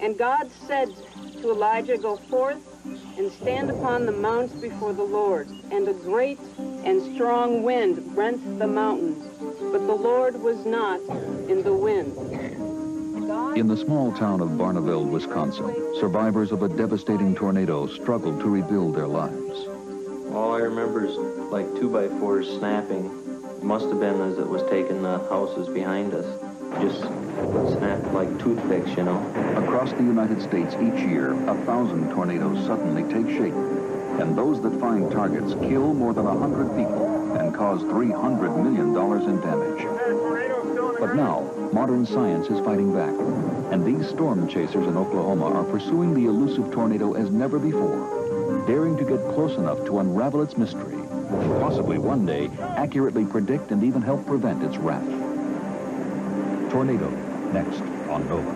And God said to Elijah, "Go forth and stand upon the mounts before the Lord." And a great and strong wind rent the mountains, but the Lord was not in the wind. In the small town of Barneveld, Wisconsin, survivors of a devastating tornado struggled to rebuild their lives. All I remember is like 2x4s snapping. It must have been as it was taking the houses behind us. Just snapped like toothpicks, you know. Across the United States each year, 1,000 tornadoes suddenly take shape. And those that find targets kill more than 100 people and cause $300 million in damage. But now, modern science is fighting back. And these storm chasers in Oklahoma are pursuing the elusive tornado as never before, daring to get close enough to unravel its mystery, and possibly one day accurately predict and even help prevent its wrath. Tornado, next on Nova.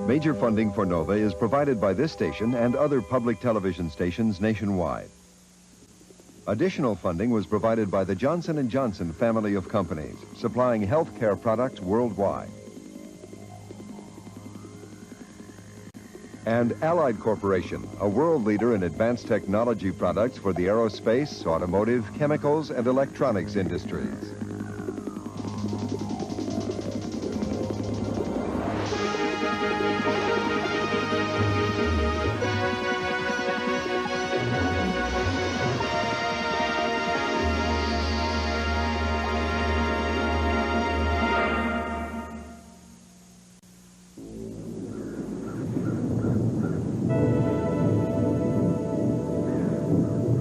Major funding for Nova is provided by this station and other public television stations nationwide. Additional funding was provided by the Johnson & Johnson family of companies, supplying healthcare products worldwide. And Allied Corporation, a world leader in advanced technology products for the aerospace, automotive, chemicals, and electronics industries.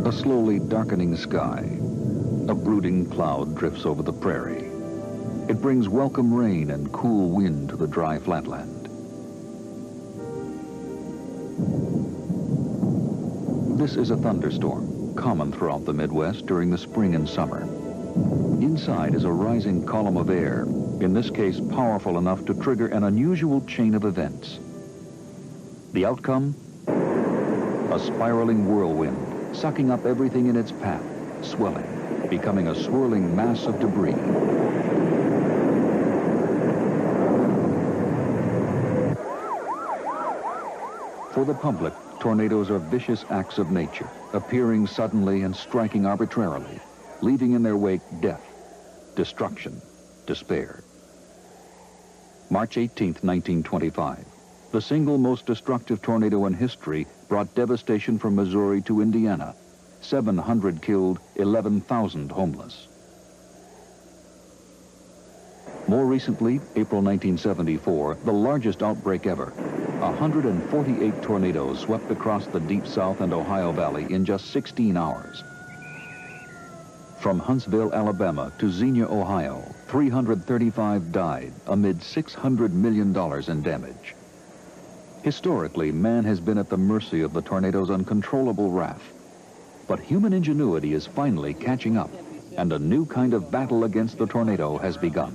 A slowly darkening sky. A brooding cloud drifts over the prairie. It brings welcome rain and cool wind to the dry flatland. This is a thunderstorm, common throughout the Midwest during the spring and summer. Inside is a rising column of air, in this case powerful enough to trigger an unusual chain of events. The outcome? A spiraling whirlwind, sucking up everything in its path, swelling, becoming a swirling mass of debris. For the public, tornadoes are vicious acts of nature, appearing suddenly and striking arbitrarily, leaving in their wake death, destruction, despair. March 18th, 1925. The single most destructive tornado in history brought devastation from Missouri to Indiana. 700 killed, 11,000 homeless. More recently, April 1974, the largest outbreak ever. 148 tornadoes swept across the Deep South and Ohio Valley in just 16 hours. From Huntsville, Alabama to Xenia, Ohio, 335 died amid $600 million in damage. Historically, man has been at the mercy of the tornado's uncontrollable wrath. But human ingenuity is finally catching up, and a new kind of battle against the tornado has begun.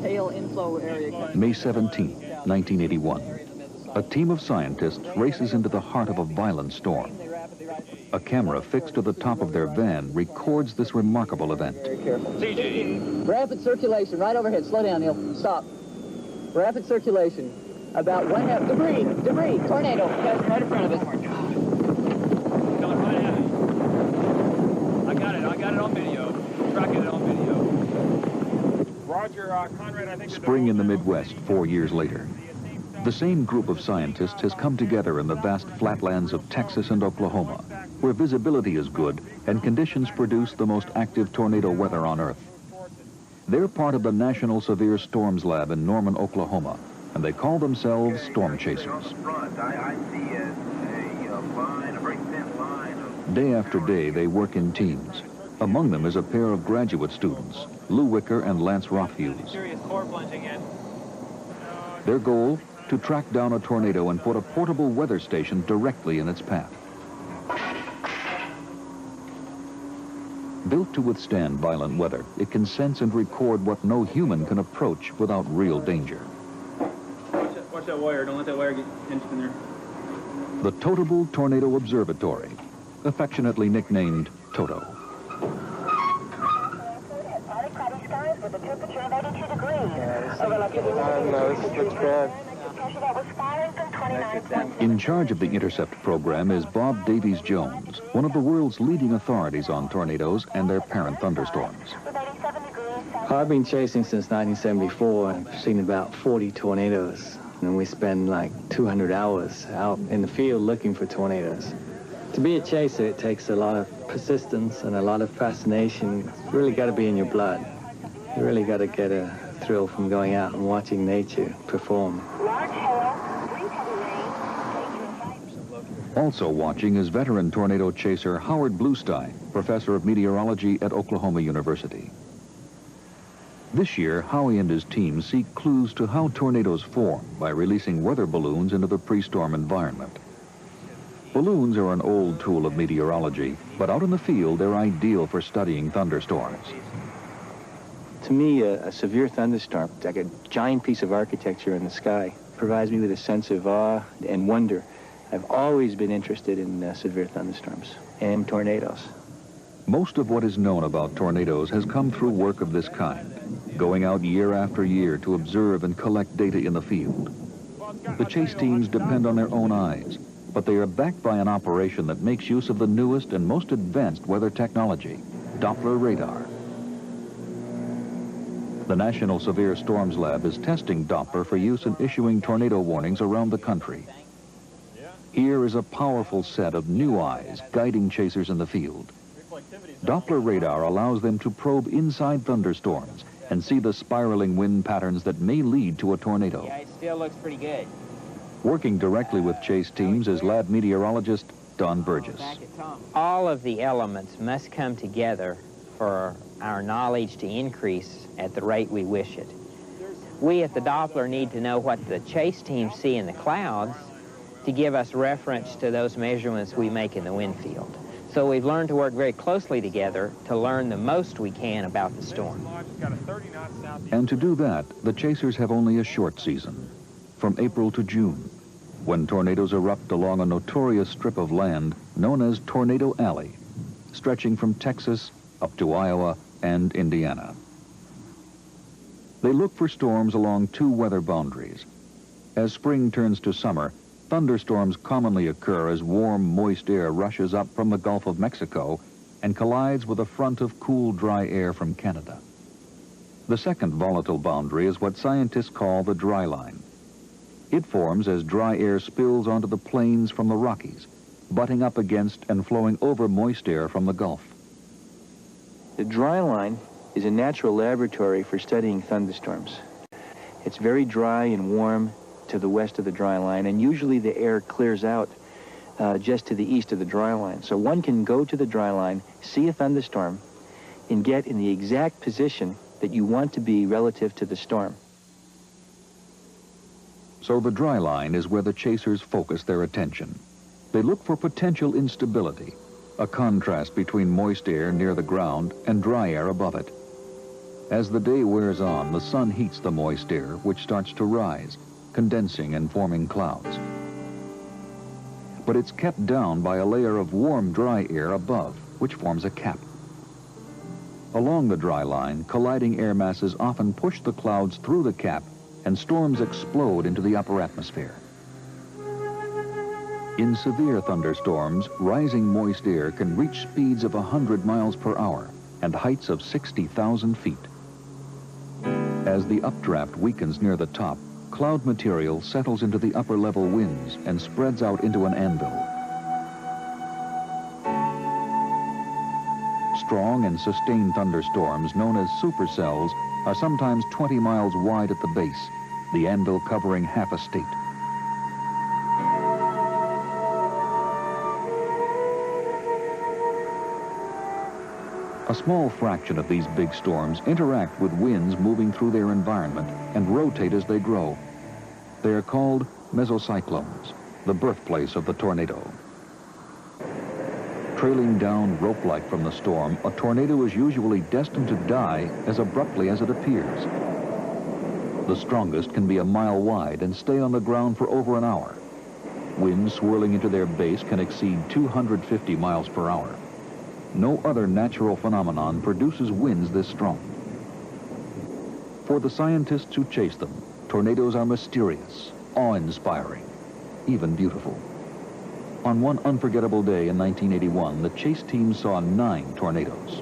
Tail inflow area. May 17, 1981. A team of scientists races into the heart of a violent storm. A camera fixed to the top of their van records this remarkable event. Very careful. Rapid circulation right overhead. Slow down, Neil. Stop. Rapid circulation. About 1/2. Debris, tornado. Guys, right in front of us. Oh my God. Coming right at me. I got it on video. Tracking it on video. Roger, Conrad, I think... Spring in the Midwest 4 years later. The same group of scientists has come together in the vast flatlands of Texas and Oklahoma, where visibility is good and conditions produce the most active tornado weather on Earth. They're part of the National Severe Storms Lab in Norman, Oklahoma, and they call themselves storm chasers. Day after day, they work in teams. Among them is a pair of graduate students, Lou Wicker and Lance Rothfuse. Their goal? To track down a tornado and put a portable weather station directly in its path. Built to withstand violent weather, it can sense and record what no human can approach without real danger. Watch that wire. Don't let that wire get pinched in there. The Totable Tornado Observatory, affectionately nicknamed Toto. Cloudy skies with a temperature No, this looks bad. In charge of the intercept program is Bob Davies Jones, one of the world's leading authorities on tornadoes and their parent thunderstorms. I've been chasing since 1974 and I've seen about 40 tornadoes. And we spend like 200 hours out in the field looking for tornadoes. To be a chaser, it takes a lot of persistence and a lot of fascination. It's really got to be in your blood. You really got to get a thrill from going out and watching nature perform. Also watching is veteran tornado chaser Howard Bluestein, professor of meteorology at Oklahoma University. This year, Howie and his team seek clues to how tornadoes form by releasing weather balloons into the pre-storm environment. Balloons are an old tool of meteorology, but out in the field, they're ideal for studying thunderstorms. To me, a severe thunderstorm, like a giant piece of architecture in the sky, provides me with a sense of awe and wonder. I've always been interested in severe thunderstorms and tornadoes. Most of what is known about tornadoes has come through work of this kind, going out year after year to observe and collect data in the field. The chase teams depend on their own eyes, but they are backed by an operation that makes use of the newest and most advanced weather technology, Doppler radar. The National Severe Storms Lab is testing Doppler for use in issuing tornado warnings around the country. Here is a powerful set of new eyes guiding chasers in the field. Doppler radar allows them to probe inside thunderstorms and see the spiraling wind patterns that may lead to a tornado. Yeah, it still looks pretty good. Working directly with chase teams is lab meteorologist Don Burgess. All of the elements must come together for our knowledge to increase at the rate we wish it. We at the Doppler need to know what the chase teams see in the clouds to give us reference to those measurements we make in the wind field. So we've learned to work very closely together to learn the most we can about the storm. And to do that, the chasers have only a short season, from April to June, when tornadoes erupt along a notorious strip of land known as Tornado Alley, stretching from Texas up to Iowa and Indiana. They look for storms along two weather boundaries. As spring turns to summer, thunderstorms commonly occur as warm, moist air rushes up from the Gulf of Mexico and collides with a front of cool, dry air from Canada. The second volatile boundary is what scientists call the dry line. It forms as dry air spills onto the plains from the Rockies, butting up against and flowing over moist air from the Gulf. The dry line is a natural laboratory for studying thunderstorms. It's very dry and warm to the west of the dry line, and usually the air clears out just to the east of the dry line. So one can go to the dry line, see a thunderstorm, and get in the exact position that you want to be relative to the storm. So the dry line is where the chasers focus their attention. They look for potential instability, a contrast between moist air near the ground and dry air above it. As the day wears on, the sun heats the moist air, which starts to rise, condensing and forming clouds. But it's kept down by a layer of warm, dry air above, which forms a cap. Along the dry line, colliding air masses often push the clouds through the cap, and storms explode into the upper atmosphere. In severe thunderstorms, rising moist air can reach speeds of 100 miles per hour and heights of 60,000 feet. As the updraft weakens near the top, cloud material settles into the upper level winds and spreads out into an anvil. Strong and sustained thunderstorms, known as supercells, are sometimes 20 miles wide at the base, the anvil covering half a state. A small fraction of these big storms interact with winds moving through their environment and rotate as they grow. They are called mesocyclones, the birthplace of the tornado. Trailing down rope-like from the storm, a tornado is usually destined to die as abruptly as it appears. The strongest can be a mile wide and stay on the ground for over an hour. Winds swirling into their base can exceed 250 miles per hour. No other natural phenomenon produces winds this strong. For the scientists who chase them, tornadoes are mysterious, awe-inspiring, even beautiful. On one unforgettable day in 1981, the chase team saw 9 tornadoes.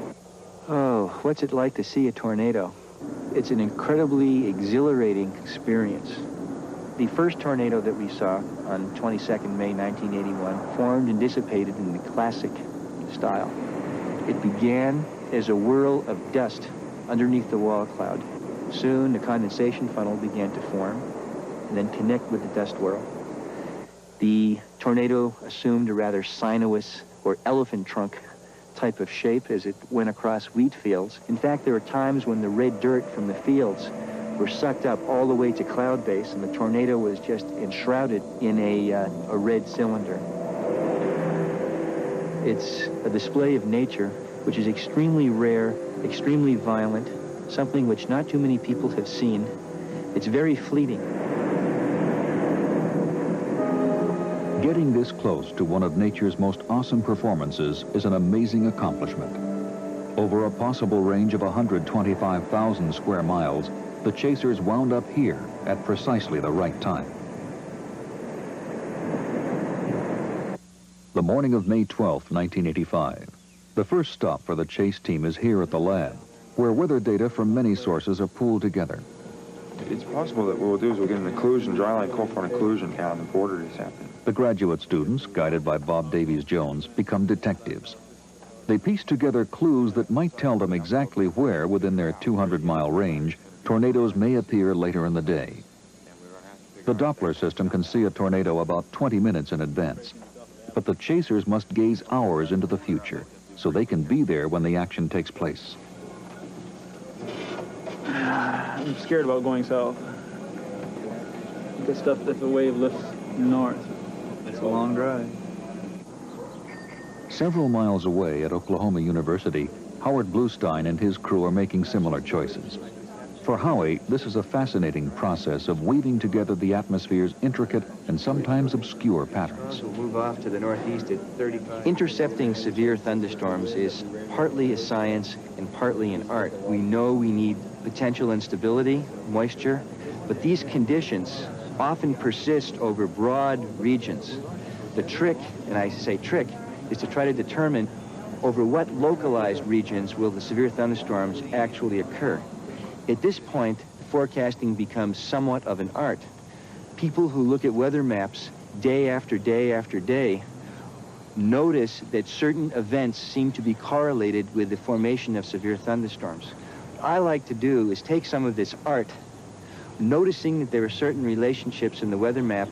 Oh, what's it like to see a tornado? It's an incredibly exhilarating experience. The first tornado that we saw on 22nd May 1981 formed and dissipated in the classic style. It began as a whirl of dust underneath the wall cloud. Soon the condensation funnel began to form and then connect with the dust whirl. The tornado assumed a rather sinuous or elephant trunk type of shape as it went across wheat fields. In fact, there were times when the red dirt from the fields were sucked up all the way to cloud base, and the tornado was just enshrouded in a red cylinder. It's a display of nature which is extremely rare, extremely violent, something which not too many people have seen. It's very fleeting. Getting this close to one of nature's most awesome performances is an amazing accomplishment. Over a possible range of 125,000 square miles, the chasers wound up here at precisely the right time. The morning of May 12, 1985. The first stop for the chase team is here at the lab, where weather data from many sources are pooled together. It's possible that what we'll do is we'll get an occlusion, dryline cold-front occlusion out on the border this afternoon. The graduate students, guided by Bob Davies-Jones, become detectives. They piece together clues that might tell them exactly where, within their 200-mile range, tornadoes may appear later in the day. The Doppler system can see a tornado about 20 minutes in advance, but the chasers must gaze hours into the future, so they can be there when the action takes place. I'm scared about going south. If the wave lifts north, it's a long drive. Several miles away at Oklahoma University, Howard Bluestein and his crew are making similar choices. For Howie, this is a fascinating process of weaving together the atmosphere's intricate and sometimes obscure patterns. We'll move off to the northeast at 35. Intercepting severe thunderstorms is partly a science and partly an art. We know we need potential instability, moisture, but these conditions often persist over broad regions. The trick, and I say trick, is to try to determine over what localized regions will the severe thunderstorms actually occur. At this point, forecasting becomes somewhat of an art. People who look at weather maps day after day after day notice that certain events seem to be correlated with the formation of severe thunderstorms. What I like to do is take some of this art, noticing that there are certain relationships in the weather map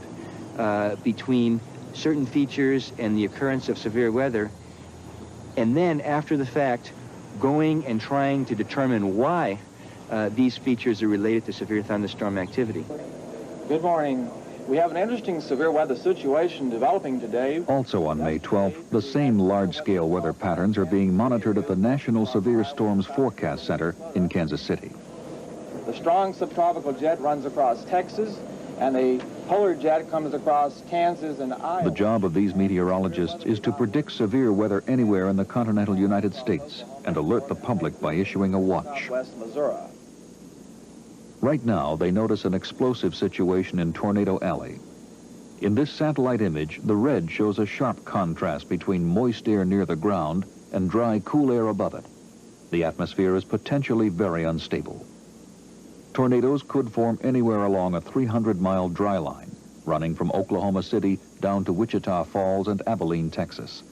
between certain features and the occurrence of severe weather, and then after the fact, going and trying to determine why these features are related to severe thunderstorm activity. Good morning. We have an interesting severe weather situation developing today. Also on May 12th, the same large-scale weather patterns are being monitored at the National Severe Storms Forecast Center in Kansas City. The strong subtropical jet runs across Texas, and the polar jet comes across Kansas and Iowa. The job of these meteorologists is to predict severe weather anywhere in the continental United States and alert the public by issuing a watch. West Missouri. Right now, they notice an explosive situation in Tornado Alley. In this satellite image, the red shows a sharp contrast between moist air near the ground and dry, cool air above it. The atmosphere is potentially very unstable. Tornadoes could form anywhere along a 300-mile dry line, running from Oklahoma City down to Wichita Falls and Abilene, Texas.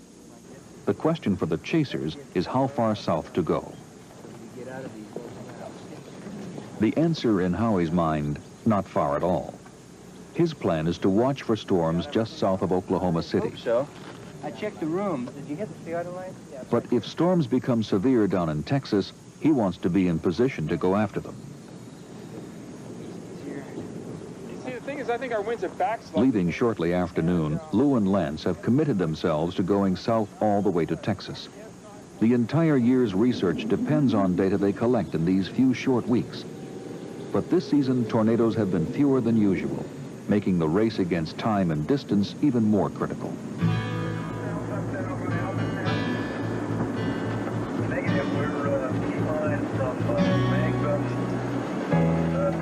The question for the chasers is how far south to go. The answer in Howie's mind, not far at all. His plan is to watch for storms just south of Oklahoma City. Hope so. I checked the room. Did you get the theodolite? Yeah. But if storms become severe down in Texas, he wants to be in position to go after them. See, the thing is, I think our winds are backsliding. Leaving shortly after noon, Lou and Lance have committed themselves to going south all the way to Texas. The entire year's research depends on data they collect in these few short weeks. But this season, tornadoes have been fewer than usual, making the race against time and distance even more critical. Negative, we're behind from Magba,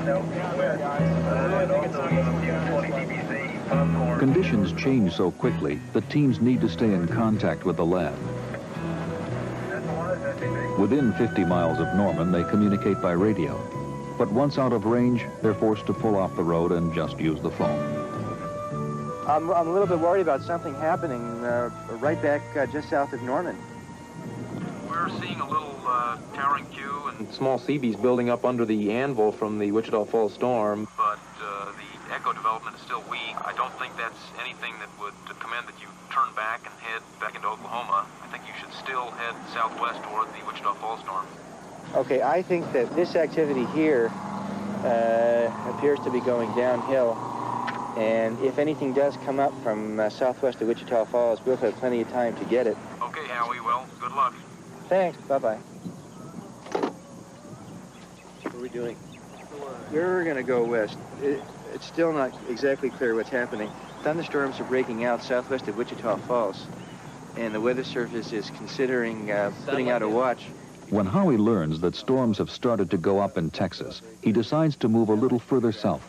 southwest. Conditions change so quickly that teams need to stay in contact with the lab. Within 50 miles of Norman, they communicate by radio. But once out of range, they're forced to pull off the road and just use the phone. I'm a little bit worried about something happening right back just south of Norman. We're seeing a little towering queue and small Seabees building up under the anvil from the Wichita Falls storm. But the echo development is still weak. I don't think that's anything that would command that you turn back and head back into Oklahoma. I think you should still head southwest toward the Wichita Falls storm. Okay, I think that this activity here appears to be going downhill. And if anything does come up from southwest of Wichita Falls, we'll have plenty of time to get it. Okay, Howie, well, good luck. Thanks, bye-bye. What are we doing? We're going to go west. It's still not exactly clear what's happening. Thunderstorms are breaking out southwest of Wichita Falls, and the Weather Service is considering putting out a watch. When Howie learns that storms have started to go up in Texas, he decides to move a little further south.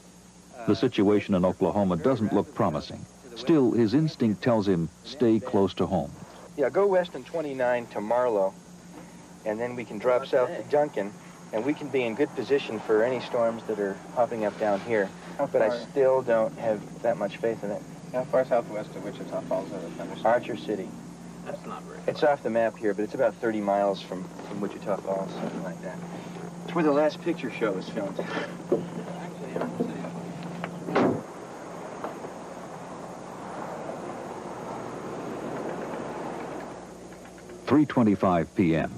The situation in Oklahoma doesn't look promising. Still, his instinct tells him, stay close to home. Yeah, go west on 29 to Marlow, and then we can drop south to Duncan, and we can be in good position for any storms that are popping up down here. But I still don't have that much faith in it. How far southwest of Wichita Falls are the thunderstorms? Archer City. That's not very far. It's off the map here, but it's about 30 miles from Wichita Falls, something like that. It's where the last picture show was filmed. 3:25 p.m.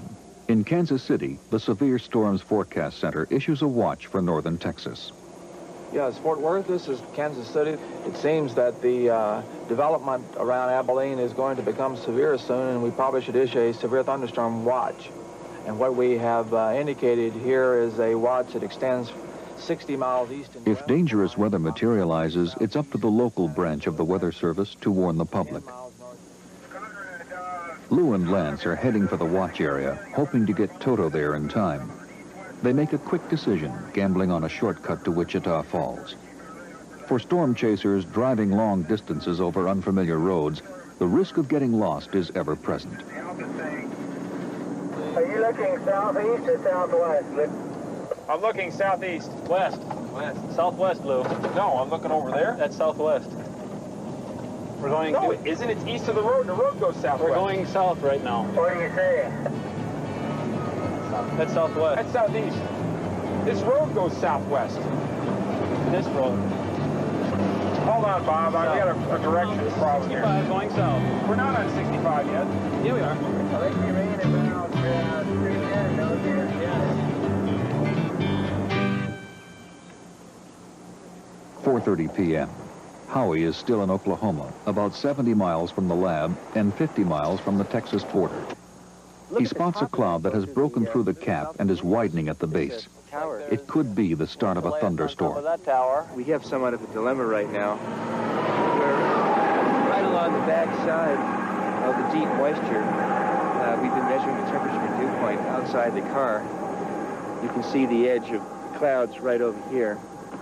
In Kansas City, the Severe Storms Forecast Center issues a watch for northern Texas. Yeah, it's Fort Worth. This is Kansas City. It seems that the development around Abilene is going to become severe soon, and we probably should issue a severe thunderstorm watch. And what we have indicated here is a watch that extends 60 miles east and west. If dangerous weather materializes, it's up to the local branch of the Weather Service to warn the public. Lou and Lance are heading for the watch area, hoping to get Toto there in time. They make a quick decision, gambling on a shortcut to Wichita Falls. For storm chasers driving long distances over unfamiliar roads, the risk of getting lost is ever present. Are you looking southeast or southwest? I'm looking southeast. West. West. Southwest, Lou. No, I'm looking over there. That's southwest. We're going... No, isn't it east of the road? The road goes southwest. We're going south right now. What are you saying? That's southwest. That's southeast. This road goes southwest. This road. Hold on, Bob. I got a direction problem here. 65 going south. We're not on 65 yet. Here we are. I think you're in about 310, don't you? Yeah. 4:30 p.m. Howie is still in Oklahoma, about 70 miles from the lab and 50 miles from the Texas border. He spots a cloud that has broken through the cap and is widening at the base. It could be the start of a thunderstorm. We have somewhat of a dilemma right now. We're right along the back side of the deep moisture. We've been measuring the temperature dew point outside the car. You can see the edge of clouds right over here.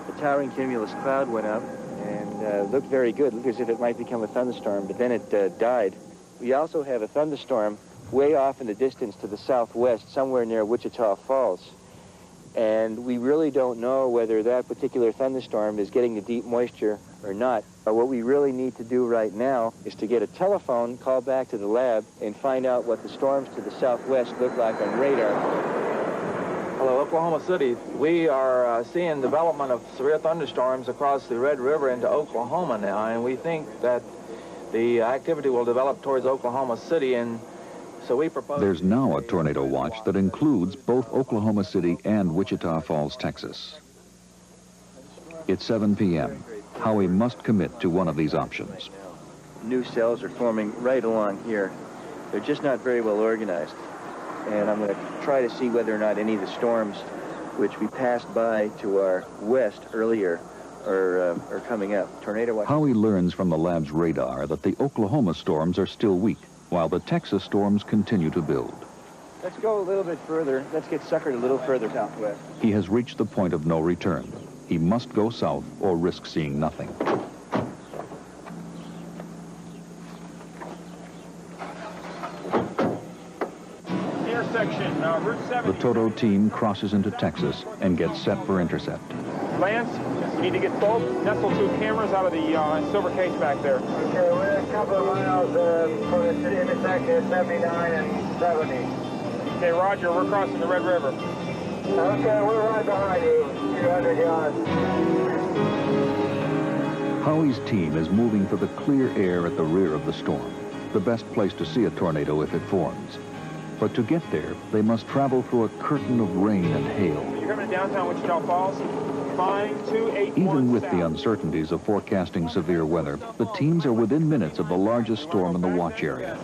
The towering cumulus cloud went up and looked very good. Looked as if it might become a thunderstorm, but then it died. We also have a thunderstorm way off in the distance to the southwest, somewhere near Wichita Falls. And we really don't know whether that particular thunderstorm is getting the deep moisture or not. What we really need to do right now is to get a telephone, call back to the lab, and find out what the storms to the southwest look like on radar. Hello, Oklahoma City. We are seeing development of severe thunderstorms across the Red River into Oklahoma now, and we think that the activity will develop towards Oklahoma City, and so we propose... There's now a tornado watch that includes both Oklahoma City and Wichita Falls, Texas. It's 7 p.m. Howie must commit to one of these options. New cells are forming right along here. They're just not very well organized. And I'm going to try to see whether or not any of the storms which we passed by to our west earlier are coming up. Tornado watch. Howie learns from the lab's radar that the Oklahoma storms are still weak, while the Texas storms continue to build. Let's go a little bit further. Let's get suckered a little further southwest. He has reached the point of no return. He must go south or risk seeing nothing. intersection, Route 70. The Toto team crosses into Texas and gets set for intercept. Lance, you need to get both Nestle 2 cameras out of the silver case back there. Okay, we're a couple of miles from the city intersection of 79 and 70. Okay, roger, we're crossing the Red River. Okay, we're right behind you, 200 yards. Howie's team is moving for the clear air at the rear of the storm, the best place to see a tornado if it forms. But to get there, they must travel through a curtain of rain and hail. You're coming to downtown Wichita Falls. Fine, 281 Even with south. the uncertainties of forecasting severe weather, the teams are within minutes of the largest storm in the watch area.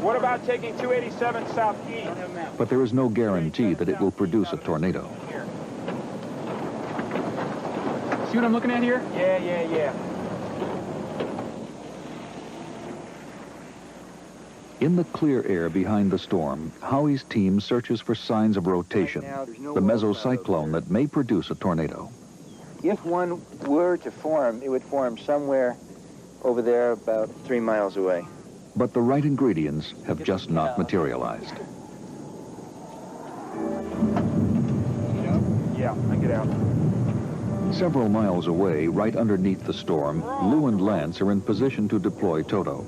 What about taking 287 southeast? But there is no guarantee that it will produce a tornado. See what I'm looking at here? Yeah. In the clear air behind the storm, Howie's team searches for signs of rotation, the mesocyclone that may produce a tornado. If one were to form, it would form somewhere over there about 3 miles away. But the right ingredients have just not materialized. Yeah, I get out. Several miles away, right underneath the storm, Lou and Lance are in position to deploy Toto.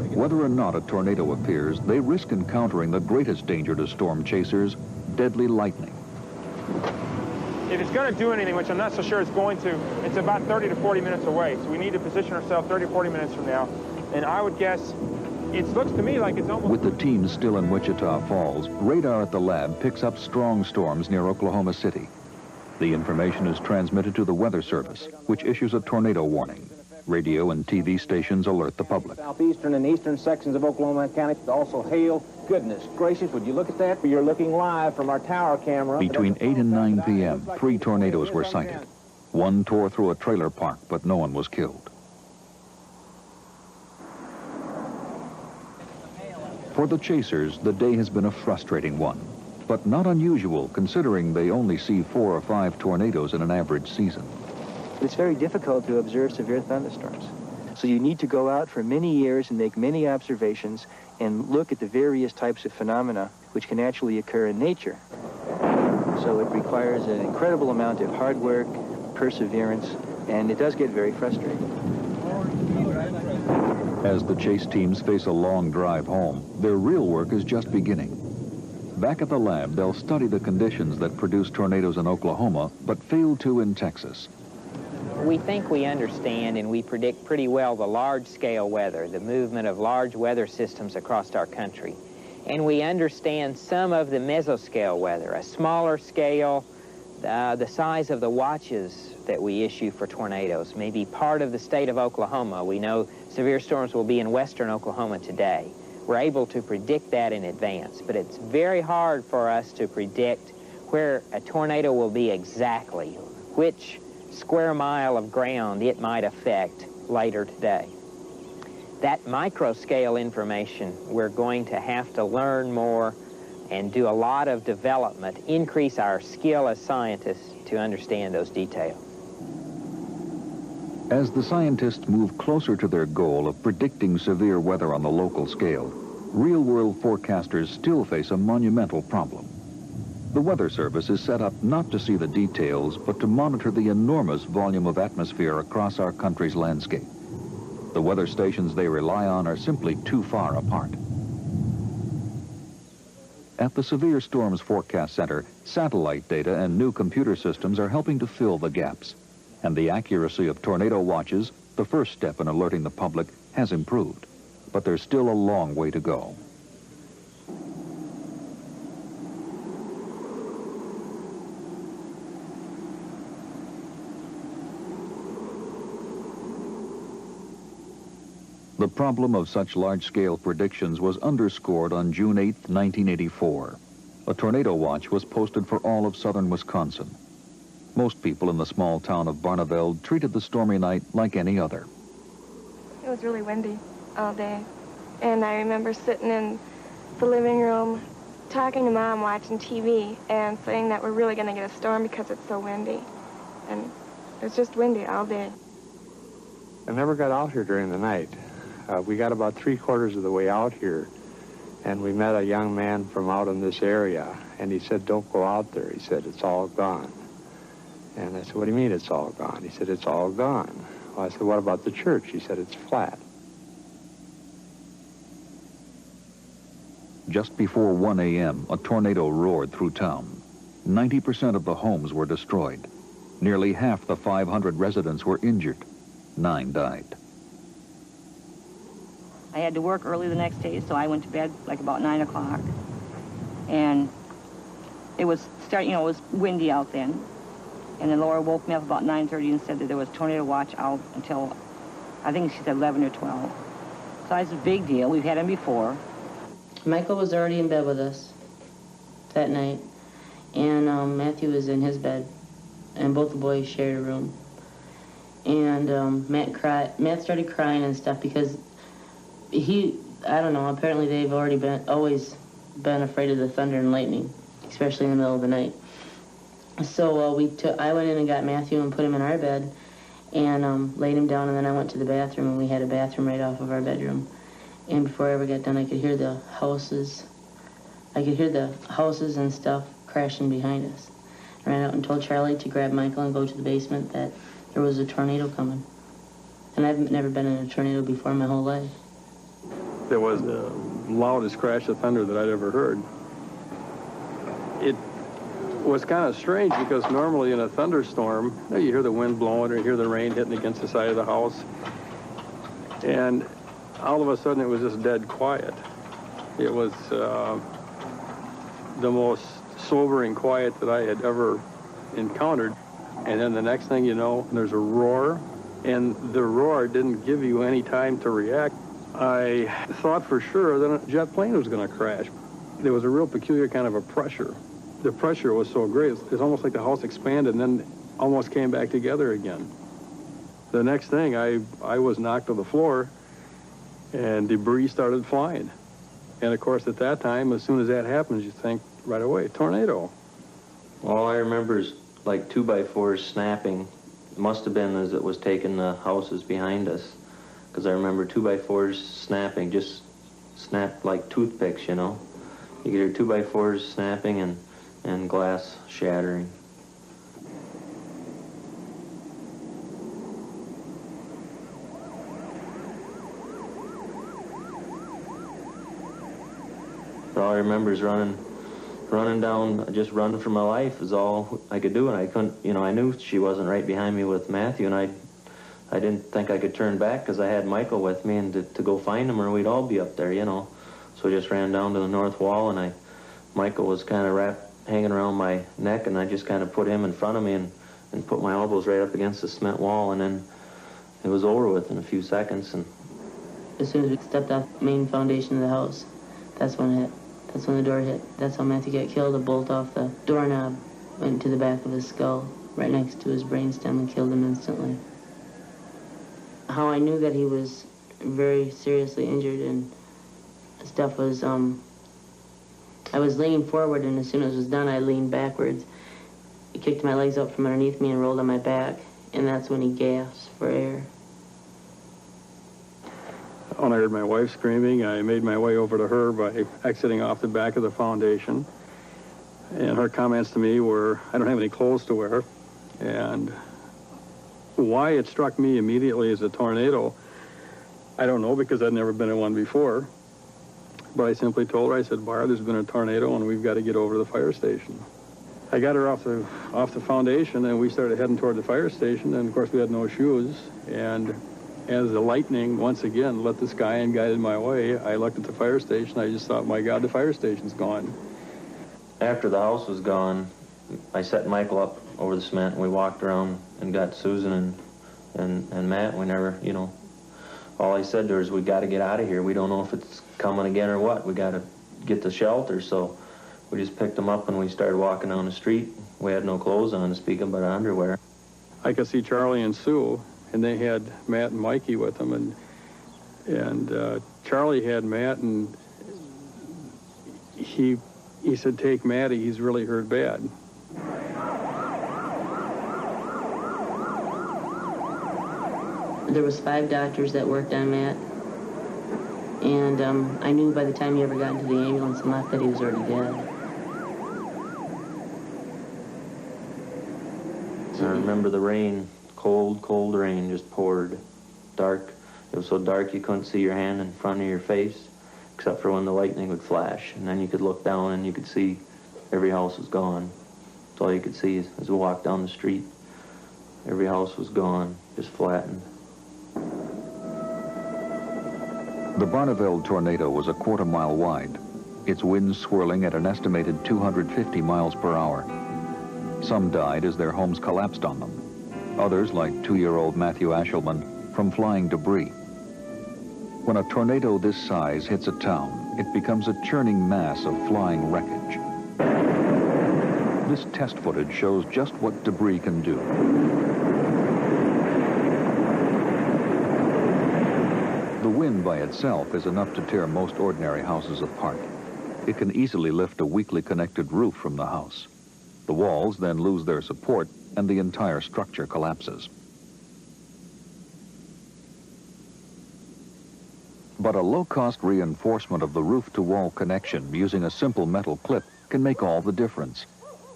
Whether or not a tornado appears, they risk encountering the greatest danger to storm chasers, deadly lightning. If it's going to do anything, which I'm not so sure it's going to, it's about 30 to 40 minutes away. So we need to position ourselves 30 to 40 minutes from now. And I would guess, it looks to me like it's almost... With the team still in Wichita Falls, radar at the lab picks up strong storms near Oklahoma City. The information is transmitted to the Weather Service, which issues a tornado warning. Radio and TV stations alert the public. Southeastern and eastern sections of Oklahoma County, also hail. Goodness gracious, would you look at that? You're looking live from our tower camera. Between 8 and 9 p.m., 3 tornadoes were sighted. One tore through a trailer park, but no one was killed. For the chasers, the day has been a frustrating one, but not unusual considering they only see 4 or 5 tornadoes in an average season. It's very difficult to observe severe thunderstorms. So you need to go out for many years and make many observations and look at the various types of phenomena which can actually occur in nature. So it requires an incredible amount of hard work, perseverance, and it does get very frustrating. As the chase teams face a long drive home, their real work is just beginning. Back at the lab, they'll study the conditions that produce tornadoes in Oklahoma, but fail to in Texas. We think we understand and we predict pretty well the large-scale weather, the movement of large weather systems across our country. And we understand some of the mesoscale weather, a smaller scale, the size of the watches that we issue for tornadoes, maybe part of the state of Oklahoma. We know severe storms will be in western Oklahoma today. We're able to predict that in advance, but it's very hard for us to predict where a tornado will be exactly, which square mile of ground it might affect later today. That micro-scale information, we're going to have to learn more and do a lot of development, increase our skill as scientists to understand those details. As the scientists move closer to their goal of predicting severe weather on the local scale, real-world forecasters still face a monumental problem. The Weather Service is set up not to see the details, but to monitor the enormous volume of atmosphere across our country's landscape. The weather stations they rely on are simply too far apart. At the Severe Storms Forecast Center, satellite data and new computer systems are helping to fill the gaps. And the accuracy of tornado watches, the first step in alerting the public, has improved. But there's still a long way to go. The problem of such large-scale predictions was underscored on June 8, 1984. A tornado watch was posted for all of southern Wisconsin. Most people in the small town of Barneveld treated the stormy night like any other. It was really windy all day. And I remember sitting in the living room talking to Mom, watching TV, and saying that we're really going to get a storm because it's so windy. And it was just windy all day. I never got out here during the night. We got about 3/4 of the way out here, and we met a young man from out in this area, and he said, "Don't go out there." He said, "It's all gone." And I said, "What do you mean it's all gone?" He said, "It's all gone." Well, I said, "What about the church?" He said, "It's flat." Just before 1 a.m., a tornado roared through town. 90% of the homes were destroyed. Nearly half the 500 residents were injured. 9 died. I had to work early the next day, so I went to bed like about 9 o'clock. And it was starting, it was windy out then. And then Laura woke me up about 9:30 and said that there was tornado watch out until, I think she said 11 or 12. So it's a big deal. We've had them before. Michael was already in bed with us that night, and Matthew was in his bed, and both the boys shared a room. And Matt started crying and stuff because I don't know, apparently they've always been afraid of the thunder and lightning, especially in the middle of the night. So I went in and got Matthew and put him in our bed and laid him down, and then I went to the bathroom, and we had a bathroom right off of our bedroom. And before I ever got done, I could hear the houses and stuff crashing behind us. I ran out and told Charlie to grab Michael and go to the basement, that there was a tornado coming. And I've never been in a tornado before in my whole life. It was the loudest crash of thunder that I'd ever heard. It was kind of strange because normally in a thunderstorm, you hear the wind blowing or you hear the rain hitting against the side of the house. And all of a sudden, it was just dead quiet. It was the most sobering quiet that I had ever encountered. And then the next thing you know, there's a roar, and the roar didn't give you any time to react. I thought for sure that a jet plane was going to crash. There was a real peculiar kind of a pressure. The pressure was so great, it's almost like the house expanded and then almost came back together again. The next thing, I was knocked to the floor, and debris started flying. And of course, at that time, as soon as that happens, you think right away, tornado. All I remember is like 2x4s snapping. It must have been as it was taking the houses behind us, because I remember 2x4s snapping, just snapped like toothpicks, you know. You could hear 2x4s snapping and glass shattering. All I remember is running down, just running for my life is all I could do, and I couldn't, I knew she wasn't right behind me with Matthew, and I didn't think I could turn back because I had Michael with me, and to go find him or we'd all be up there, So I just ran down to the north wall, and Michael was kind of hanging around my neck, and I just kind of put him in front of me and put my elbows right up against the cement wall, and then it was over with in a few seconds. And as soon as we stepped off the main foundation of the house, that's when it hit. That's when the door hit. That's how Matthew got killed. A bolt off the doorknob went to the back of his skull, right next to his brainstem, and killed him instantly. How I knew that he was very seriously injured and stuff was, I was leaning forward, and as soon as it was done, I leaned backwards. He kicked my legs out from underneath me and rolled on my back, and that's when he gasped for air. When I heard my wife screaming, I made my way over to her by exiting off the back of the foundation. And her comments to me were, "I don't have any clothes to wear." And why it struck me immediately as a tornado, I don't know, because I'd never been in one before. But I simply told her, I said, "Barb, there's been a tornado and we've got to get over to the fire station." I got her off the foundation, and we started heading toward the fire station, and of course we had no shoes. And as the lightning once again lit the sky and guided my way, I looked at the fire station. I just thought, my God, the fire station's gone. After the house was gone, I set Michael up over the cement, and we walked around and got Susan and Matt. We never, all I said to her is, "We got to get out of here. We don't know if it's coming again or what. We got to get to shelter." So we just picked them up and we started walking down the street. We had no clothes on, to speak of, but underwear. I could see Charlie and Sue, and they had Matt and Mikey with them, and Charlie had Matt, and he said, "Take Matty, he's really hurt bad." There was 5 doctors that worked on Matt, And I knew by the time he ever got into the ambulance and left that he was already dead. I remember the rain, cold, cold rain just poured. Dark. It was so dark you couldn't see your hand in front of your face, except for when the lightning would flash. And then you could look down and you could see every house was gone. That's all you could see as we walked down the street. Every house was gone, just flattened. The Barneveld tornado was a quarter-mile wide, its winds swirling at an estimated 250 miles per hour. Some died as their homes collapsed on them. Others, like 2-year-old Matthew Ashelman, from flying debris. When a tornado this size hits a town, it becomes a churning mass of flying wreckage. This test footage shows just what debris can do. The wind by itself is enough to tear most ordinary houses apart. It can easily lift a weakly connected roof from the house. The walls then lose their support and the entire structure collapses. But a low-cost reinforcement of the roof-to-wall connection using a simple metal clip can make all the difference.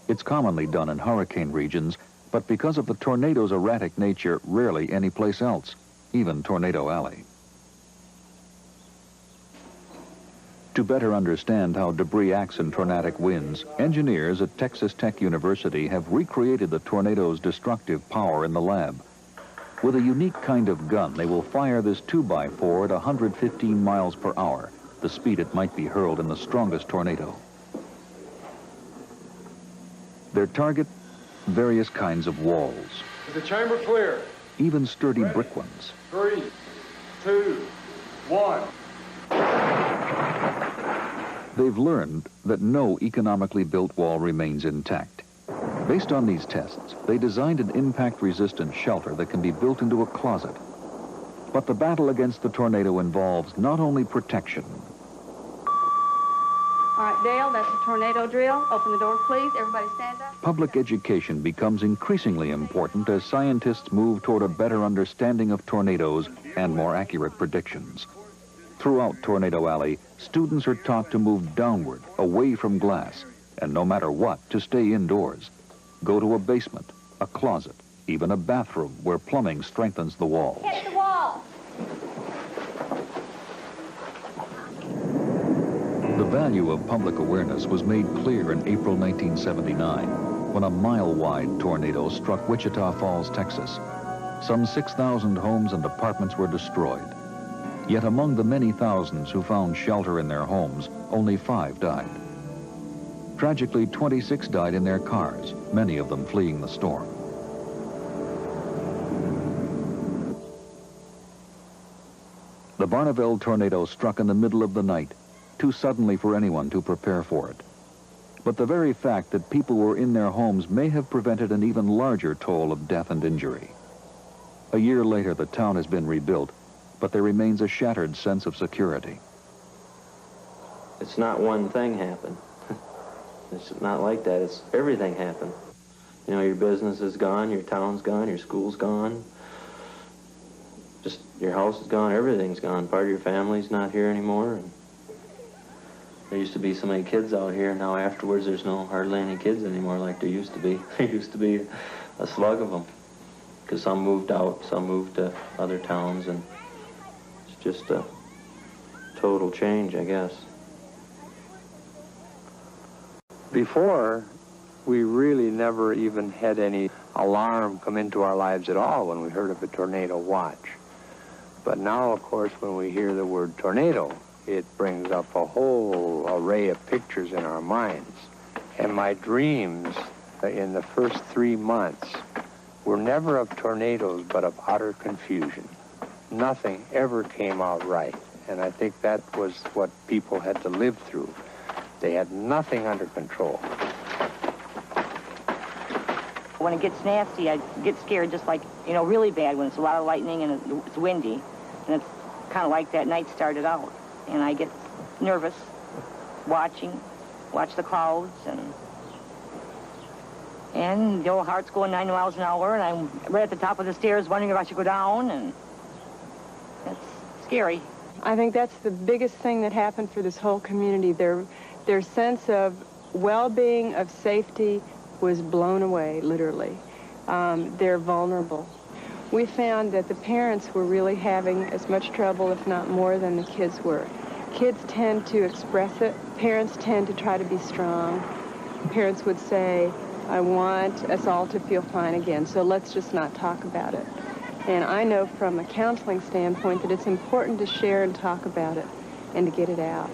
It's commonly done in hurricane regions, but because of the tornado's erratic nature, rarely anyplace else, even Tornado Alley. To better understand how debris acts in tornadic winds, engineers at Texas Tech University have recreated the tornado's destructive power in the lab. With a unique kind of gun, they will fire this 2x4 at 115 miles per hour, the speed it might be hurled in the strongest tornado. Their target, various kinds of walls. Is the chamber clear? Even sturdy brick ones. 3, 2, 1. They've learned that no economically built wall remains intact. Based on these tests, they designed an impact-resistant shelter that can be built into a closet. But the battle against the tornado involves not only protection. All right, Dale, that's a tornado drill. Open the door, please. Everybody stand up. Public education becomes increasingly important as scientists move toward a better understanding of tornadoes and more accurate predictions. Throughout Tornado Alley, students are taught to move downward, away from glass, and no matter what, to stay indoors. Go to a basement, a closet, even a bathroom where plumbing strengthens the walls. Hit the wall. The value of public awareness was made clear in April 1979 when a mile-wide tornado struck Wichita Falls, Texas. Some 6,000 homes and apartments were destroyed. Yet among the many thousands who found shelter in their homes, only 5 died. Tragically, 26 died in their cars, many of them fleeing the storm. The Barneveld tornado struck in the middle of the night, too suddenly for anyone to prepare for it. But the very fact that people were in their homes may have prevented an even larger toll of death and injury. A year later, the town has been rebuilt, but there remains a shattered sense of security. It's not one thing happened. It's not like that. It's everything happened. You know, your business is gone, your town's gone, your school's gone. Just your house is gone, everything's gone. Part of your family's not here anymore. And there used to be so many kids out here. Now afterwards, there's hardly any kids anymore like there used to be. There used to be a slug of them. Because some moved out, some moved to other towns, and it's just a total change, I guess. Before, we really never even had any alarm come into our lives at all when we heard of a tornado watch. But now, of course, when we hear the word tornado, it brings up a whole array of pictures in our minds. And my dreams in the first 3 months were never of tornadoes, but of utter confusion. Nothing ever came out right. And I think that was what people had to live through. They had nothing under control. When it gets nasty, I get scared just like, really bad when it's a lot of lightning and it's windy. And it's kind of like that night started out. And I get nervous watch the clouds, and the old heart's going 90 miles an hour, and I'm right at the top of the stairs wondering if I should go down, and it's scary. I think that's the biggest thing that happened for this whole community. Their sense of well-being, of safety was blown away, literally. They're vulnerable. We found that the parents were really having as much trouble, if not more, than the kids were. Kids tend to express it. Parents tend to try to be strong. Parents would say, I want us all to feel fine again, so let's just not talk about it. And I know from a counseling standpoint that it's important to share and talk about it and to get it out.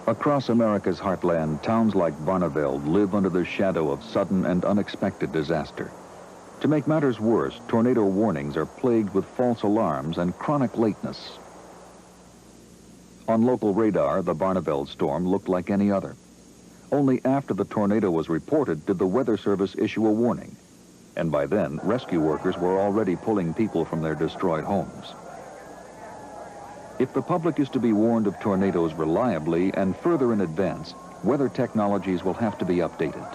Across America's heartland, towns like Barneveld live under the shadow of sudden and unexpected disaster. To make matters worse, tornado warnings are plagued with false alarms and chronic lateness. On local radar, the Barneveld storm looked like any other. Only after the tornado was reported did the Weather Service issue a warning. And by then, rescue workers were already pulling people from their destroyed homes. If the public is to be warned of tornadoes reliably and further in advance, weather technologies will have to be updated.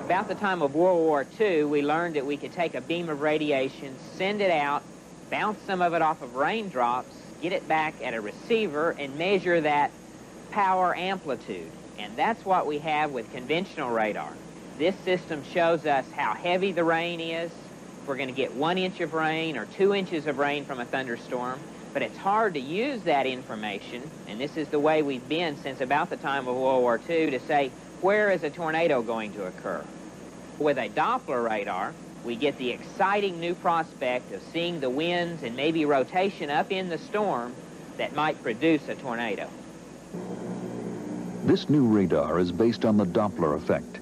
About the time of World War II, we learned that we could take a beam of radiation, send it out, bounce some of it off of raindrops, get it back at a receiver, and measure that power amplitude. And that's what we have with conventional radar. This system shows us how heavy the rain is. We're going to get 1 inch of rain or 2 inches of rain from a thunderstorm, but it's hard to use that information, and this is the way we've been since about the time of World War II, to say, where is a tornado going to occur? With a Doppler radar, we get the exciting new prospect of seeing the winds and maybe rotation up in the storm that might produce a tornado. This new radar is based on the Doppler effect.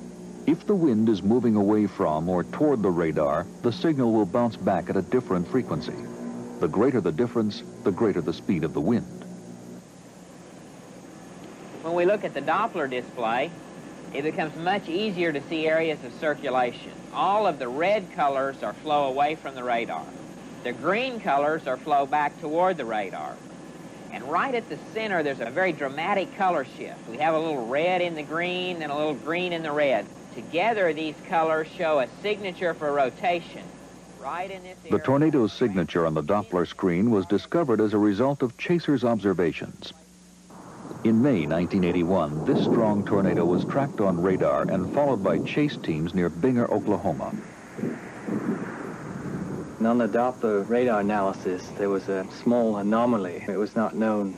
If the wind is moving away from or toward the radar, the signal will bounce back at a different frequency. The greater the difference, the greater the speed of the wind. When we look at the Doppler display, it becomes much easier to see areas of circulation. All of the red colors are flow away from the radar. The green colors are flow back toward the radar. And right at the center, there's a very dramatic color shift. We have a little red in the green and a little green in the red. Together, these colors show a signature for rotation. Right in this area. The tornado's signature on the Doppler screen was discovered as a result of chasers' observations. In May 1981, this strong tornado was tracked on radar and followed by chase teams near Binger, Oklahoma. And on the Doppler radar analysis, there was a small anomaly. It was not known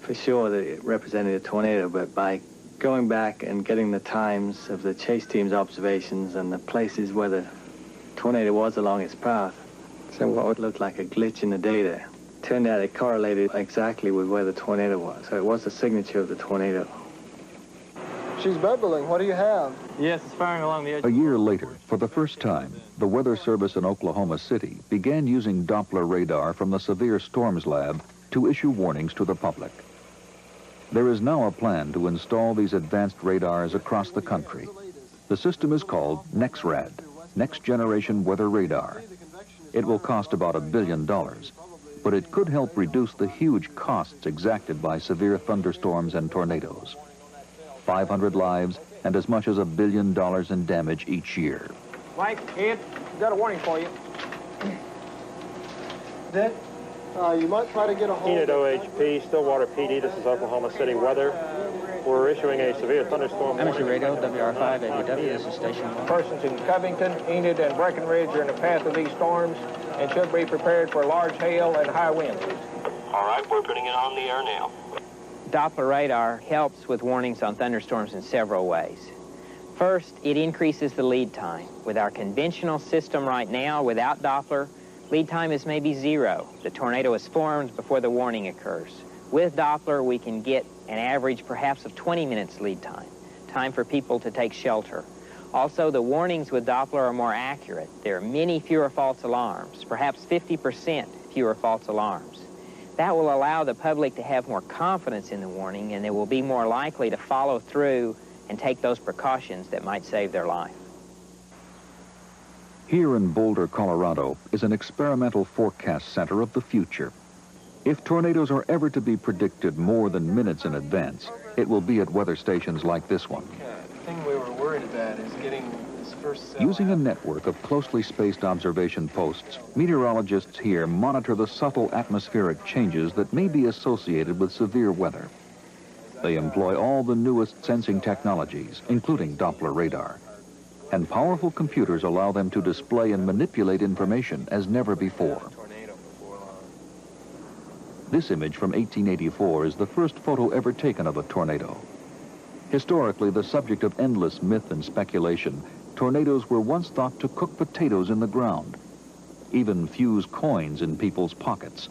for sure that it represented a tornado, but by going back and getting the times of the chase team's observations and the places where the tornado was along its path, so what would look like a glitch in the data, turned out it correlated exactly with where the tornado was. So it was the signature of the tornado. She's bubbling. What do you have? Yes, it's firing along the edge. A year later, for the first time, the Weather Service in Oklahoma City began using Doppler radar from the Severe Storms Lab to issue warnings to the public. There is now a plan to install these advanced radars across the country. The system is called NEXRAD, Next Generation Weather Radar. It will cost about $1 billion, but it could help reduce the huge costs exacted by severe thunderstorms and tornadoes. 500 lives and as much as $1 billion in damage each year. Mike, Ed, got a warning for you. Dick, you might try to get a hold Enid OHP, Stillwater PD, this is Oklahoma City weather. We're issuing a severe thunderstorm warning. Energy radio, WR5ABW, this is station 1. Persons in Covington, Enid, and Breckenridge are in the path of these storms and should be prepared for large hail and high winds. All right, we're putting it on the air now. Doppler radar helps with warnings on thunderstorms in several ways. First, it increases the lead time. With our conventional system right now, without Doppler, lead time is maybe 0. The tornado is formed before the warning occurs. With Doppler, we can get an average perhaps of 20 minutes lead time, time for people to take shelter. Also, the warnings with Doppler are more accurate. There are many fewer false alarms, perhaps 50% fewer false alarms. That will allow the public to have more confidence in the warning, and they will be more likely to follow through and take those precautions that might save their life. Here in Boulder, Colorado, is an experimental forecast center of the future. If tornadoes are ever to be predicted more than minutes in advance, it will be at weather stations like this one. The thing we were worried about is getting this Using a network of closely spaced observation posts, meteorologists here monitor the subtle atmospheric changes that may be associated with severe weather. They employ all the newest sensing technologies, including Doppler radar. And powerful computers allow them to display and manipulate information as never before. This image from 1884 is the first photo ever taken of a tornado. Historically, the subject of endless myth and speculation, tornadoes were once thought to cook potatoes in the ground, even fuse coins in people's pockets.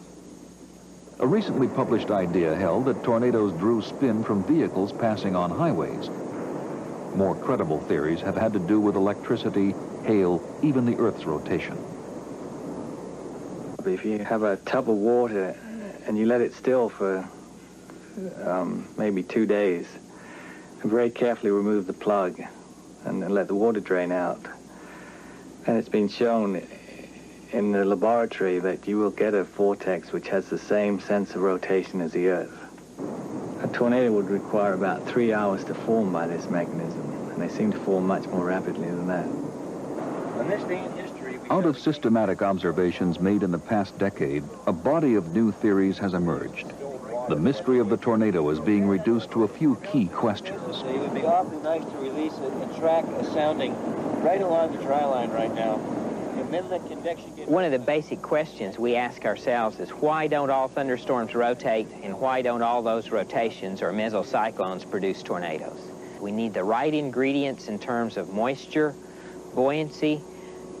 A recently published idea held that tornadoes drew spin from vehicles passing on highways. More credible theories have had to do with electricity, hail, even the Earth's rotation. If you have a tub of water and you let it still for maybe 2 days, and very carefully remove the plug and let the water drain out. And it's been shown in the laboratory that you will get a vortex which has the same sense of rotation as the Earth. A tornado would require about 3 hours to form by this mechanism, and they seem to form much more rapidly than that. On this day in history, out of systematic observations made in the past decade, a body of new theories has emerged. The mystery of the tornado is being reduced to a few key questions. It would be awfully nice to release a track sounding right along the dry line right now. And then the convection gets... One of the basic questions we ask ourselves is why don't all thunderstorms rotate, and why don't all those rotations or mesocyclones produce tornadoes? We need the right ingredients in terms of moisture, buoyancy,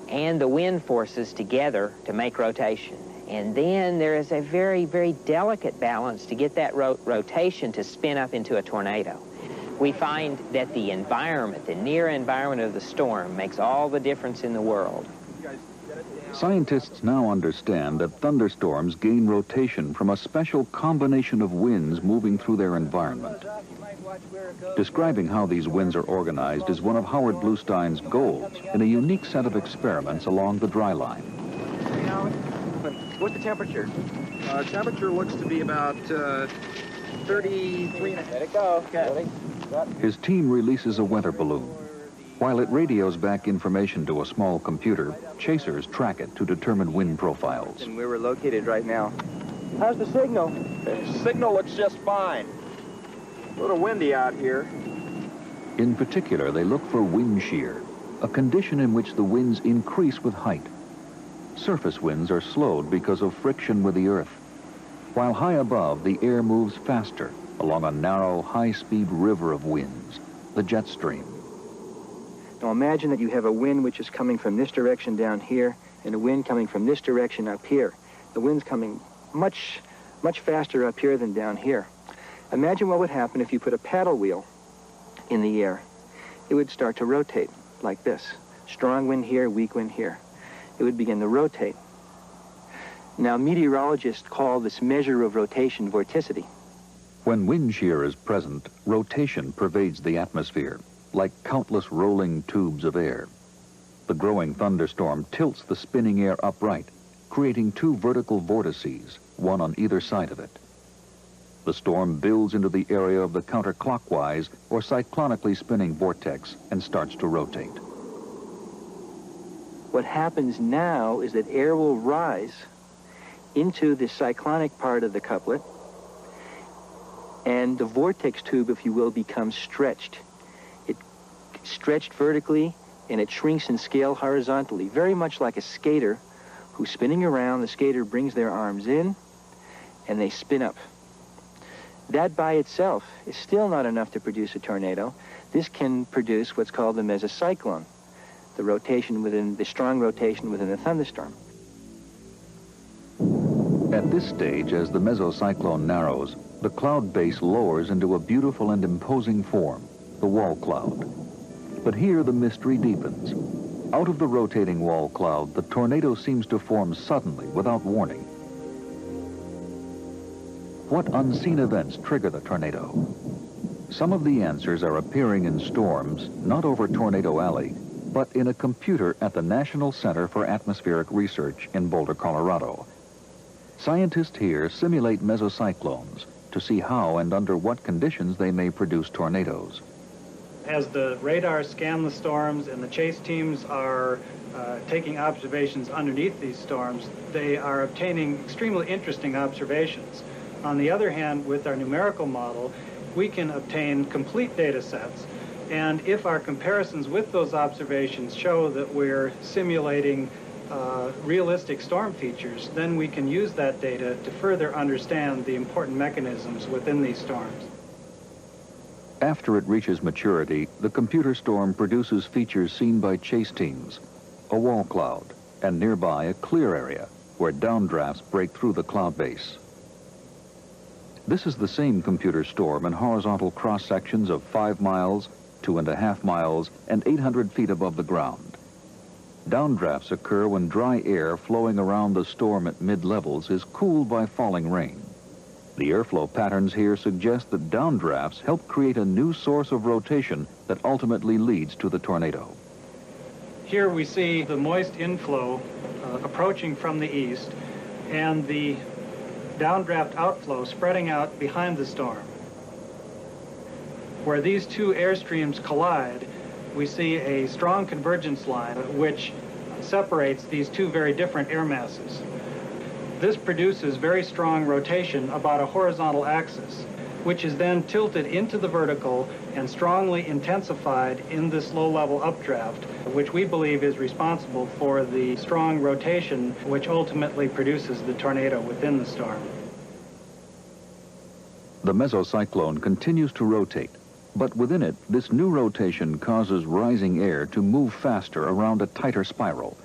and the wind forces together to make rotation. And then there is a very, very delicate balance to get that rotation to spin up into a tornado. We find that the environment, the near environment of the storm, makes all the difference in the world. Scientists now understand that thunderstorms gain rotation from a special combination of winds moving through their environment. Describing how these winds are organized is one of Howard Bluestein's goals in a unique set of experiments along the dry line. What's the temperature? Temperature looks to be about 33. Let it go. Okay. His team releases a weather balloon. While it radios back information to a small computer, chasers track it to determine wind profiles. And where we're located right now. How's the signal? The signal looks just fine. A little windy out here. In particular, they look for wind shear, a condition in which the winds increase with height. Surface winds are slowed because of friction with the earth. While high above, the air moves faster along a narrow, high-speed river of winds, the jet stream. Now imagine that you have a wind which is coming from this direction down here and a wind coming from this direction up here. The wind's coming much faster up here than down here. Imagine what would happen if you put a paddle wheel in the air. It would start to rotate like this. Strong wind here, weak wind here. It would begin to rotate. Now, meteorologists call this measure of rotation vorticity. When wind shear is present, rotation pervades the atmosphere, like countless rolling tubes of air. The growing thunderstorm tilts the spinning air upright, creating two vertical vortices, one on either side of it. The storm builds into the area of the counterclockwise or cyclonically spinning vortex and starts to rotate. What happens now is that air will rise into the cyclonic part of the couplet, and the vortex tube, if you will, becomes stretched. It stretched vertically, and it shrinks in scale horizontally, very much like a skater who's spinning around. The skater brings their arms in, and they spin up. That by itself is still not enough to produce a tornado. This can produce what's called the mesocyclone, the rotation within, the strong rotation within the thunderstorm. At this stage, as the mesocyclone narrows, the cloud base lowers into a beautiful and imposing form, the wall cloud. But here the mystery deepens. Out of the rotating wall cloud, the tornado seems to form suddenly, without warning. What unseen events trigger the tornado? Some of the answers are appearing in storms, not over Tornado Alley, but in a computer at the National Center for Atmospheric Research in Boulder, Colorado. Scientists here simulate mesocyclones to see how and under what conditions they may produce tornadoes. As the radars scan the storms and the chase teams are taking observations underneath these storms, they are obtaining extremely interesting observations. On the other hand, with our numerical model, we can obtain complete data sets. And if our comparisons with those observations show that we're simulating realistic storm features, then we can use that data to further understand the important mechanisms within these storms. After it reaches maturity, the computer storm produces features seen by chase teams, a wall cloud, and nearby a clear area where downdrafts break through the cloud base. This is the same computer storm in horizontal cross-sections of 5 miles, 2.5 miles, and 800 feet above the ground. Downdrafts occur when dry air flowing around the storm at mid-levels is cooled by falling rain. The airflow patterns here suggest that downdrafts help create a new source of rotation that ultimately leads to the tornado. Here we see the moist inflow approaching from the east and the downdraft outflow spreading out behind the storm. Where these two airstreams collide, we see a strong convergence line which separates these two very different air masses. This produces very strong rotation about a horizontal axis, which is then tilted into the vertical and strongly intensified in this low-level updraft, which we believe is responsible for the strong rotation which ultimately produces the tornado within the storm. The mesocyclone continues to rotate, but within it, this new rotation causes rising air to move faster around a tighter spiral.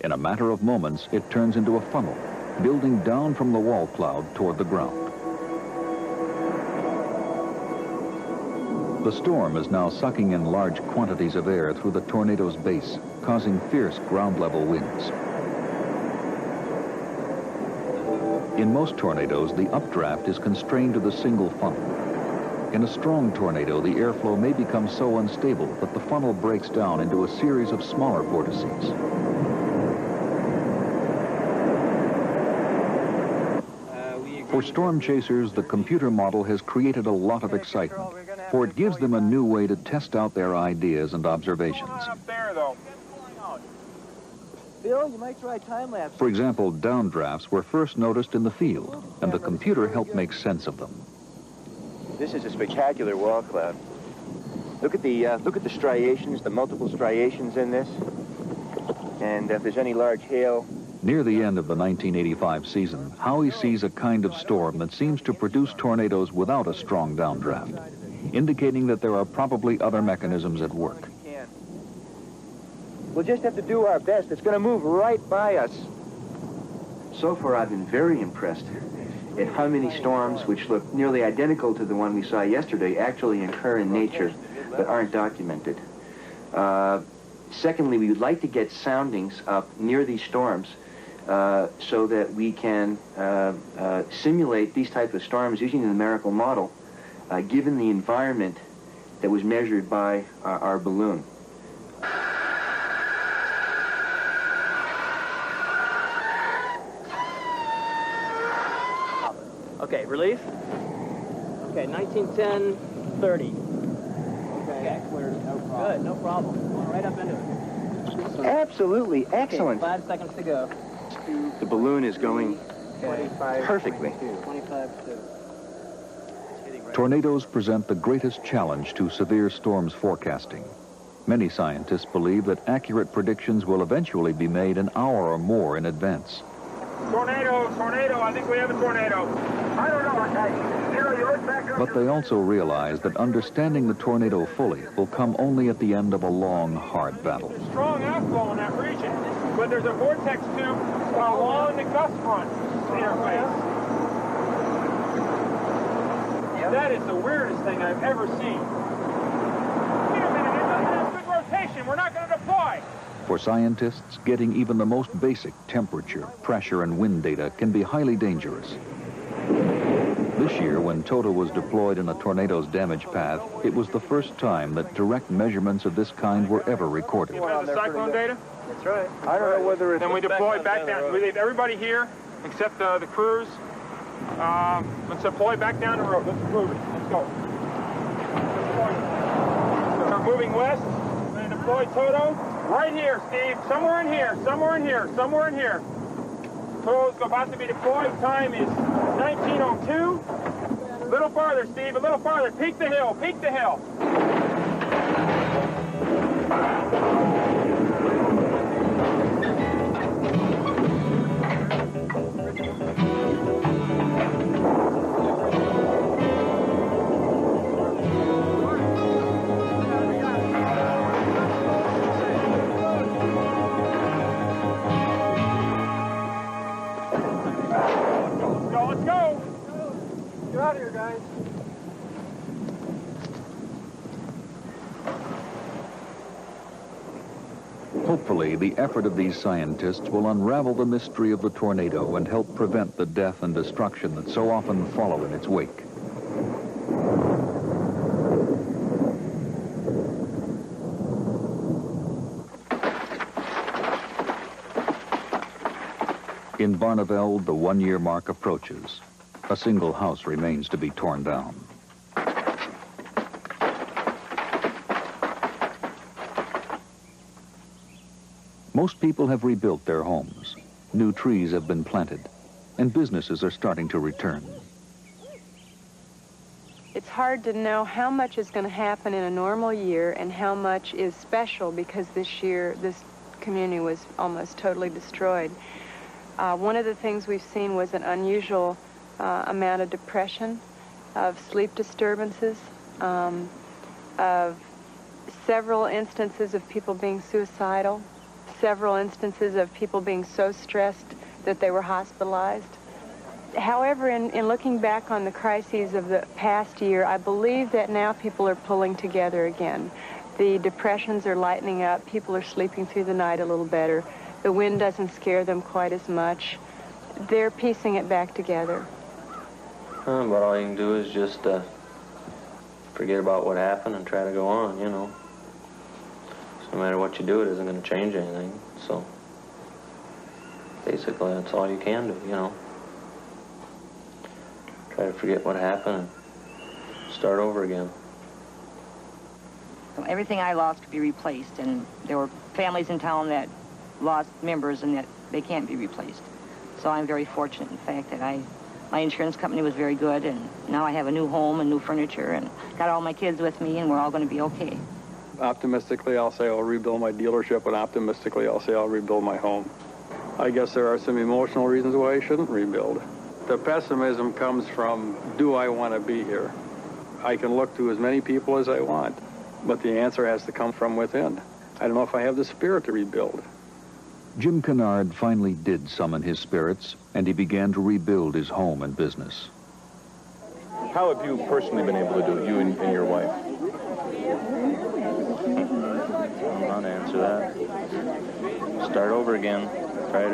In a matter of moments, it turns into a funnel, building down from the wall cloud toward the ground. The storm is now sucking in large quantities of air through the tornado's base, causing fierce ground-level winds. In most tornadoes, the updraft is constrained to the single funnel. In a strong tornado, the airflow may become so unstable that the funnel breaks down into a series of smaller vortices. For storm chasers, the computer model has created a lot of excitement, for it gives them a new way to test out their ideas and observations. Bill, you might try time-lapse. For example, downdrafts were first noticed in the field, and the computer helped make sense of them. This is a spectacular wall cloud. Look at the striations, the multiple striations in this. And if there's any large hail. Near the end of the 1985 season, Howie sees a kind of storm that seems to produce tornadoes without a strong downdraft, indicating that there are probably other mechanisms at work. We'll just have to do our best. It's going to move right by us. So far, I've been very impressed at how many storms, which look nearly identical to the one we saw yesterday, actually occur in nature but aren't documented. Secondly, we would like to get soundings up near these storms so that we can simulate these types of storms using the numerical model, given the environment that was measured by our balloon. Okay, relief. Okay, 1910, 30. Okay, clear, no problem. Good, no problem. Going right up into it. Absolutely excellent. Okay, 5 seconds to go. The balloon is going perfectly. 25 to... Tornadoes present the greatest challenge to severe storms forecasting. Many scientists believe that accurate predictions will eventually be made an hour or more in advance. Tornado, tornado, I think we have a tornado. I don't know. You look back up. But they also realize that understanding the tornado fully will come only at the end of a long, hard battle. There's strong outflow in that region, but there's a vortex tube along the gust front interface. That is the weirdest thing I've ever seen. Wait a minute, it doesn't have good rotation. We're not going to deploy. For scientists, getting even the most basic temperature, pressure, and wind data can be highly dangerous. This year, when Toto was deployed in a tornado's damage path, it was the first time that direct measurements of this kind were ever recorded. You have the cyclone data? That's right. I don't know whether it's... Then we deploy back down. We leave everybody here except the crews. Let's deploy back down the road. Let's move it. Let's go. moving west. I'm going to deploy Toto. Right here, Steve. Somewhere in here. Somewhere in here. Somewhere in here. Toto's about to be deployed. Time is 19:02. A little farther, Steve. A little farther. Peek the hill. Peek the hill. Let's go. Get out of here, guys. Hopefully, the effort of these scientists will unravel the mystery of the tornado and help prevent the death and destruction that so often follow in its wake. In Barneveld, the one-year mark approaches. A single house remains to be torn down. Most people have rebuilt their homes. New trees have been planted, and businesses are starting to return. It's hard to know how much is going to happen in a normal year and how much is special because this year this community was almost totally destroyed. One of the things we've seen was an unusual amount of depression, of sleep disturbances, of several instances of people being suicidal, several instances of people being so stressed that they were hospitalized. However, in looking back on the crises of the past year, I believe that now people are pulling together again. The depressions are lightening up. People are sleeping through the night a little better. The wind doesn't scare them quite as much. They're piecing it back together. But all you can do is just forget about what happened and try to go on, you know. So no matter what you do, it isn't going to change anything. So basically, that's all you can do, you know. Try to forget what happened and start over again. So everything I lost could be replaced, and there were families in town that lost members and that they can't be replaced. So I'm very fortunate in the fact that my insurance company was very good, and now I have a new home and new furniture and got all my kids with me, and we're all going to be okay. Optimistically, I'll say I'll rebuild my dealership, and optimistically, I'll say I'll rebuild my home. I guess there are some emotional reasons why I shouldn't rebuild. The pessimism comes from, do I want to be here? I can look to as many people as I want, but the answer has to come from within. I don't know if I have the spirit to rebuild. Jim Kennard finally did summon his spirits, and he began to rebuild his home and business. How have you personally been able to do it, you and your wife? I don't know how to answer that. Start over again. Try